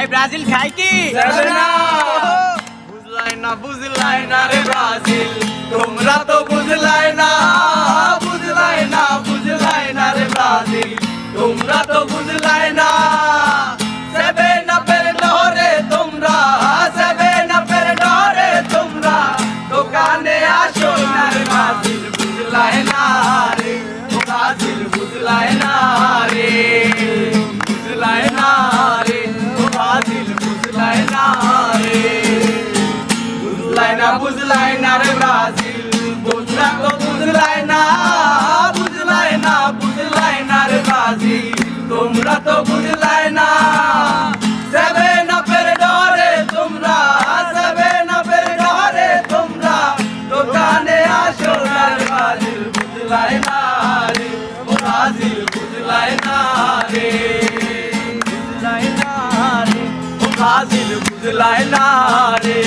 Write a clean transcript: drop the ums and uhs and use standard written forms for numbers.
ভাই ব্রাজিল খায় কি? বুঝলাই না রে ব্রাজিল, তোমরা তো বুঝলাই না রে ব্রাজিল, তোমরা তো বুঝলাই না। সেভেন আপের ডরে তোমরা, সেভেন আপের ডরে তোমরা দোকানে আসো না রে ব্রাজিল, বুঝলাই না রে ব্রাজিল, বুঝলাই না রে, বুঝলাই না রে ব্রাজিল, বুঝলাই না রে, বুঝলাই না রে ব্রাজিল, তোমরা তো বুঝলাই না রে ব্রাজিল, তোমরা তো বুঝলাই না। সেভেন আপের ডরে তোমরা, সেভেন আপের ডরে তোমরা দোকানে আসো না রে ব্রাজিল, বুঝলাই না রে ব্রাজিল, বুঝলাই না রে, বুঝলাই না রে ব্রাজিল, বুঝলাই না রে।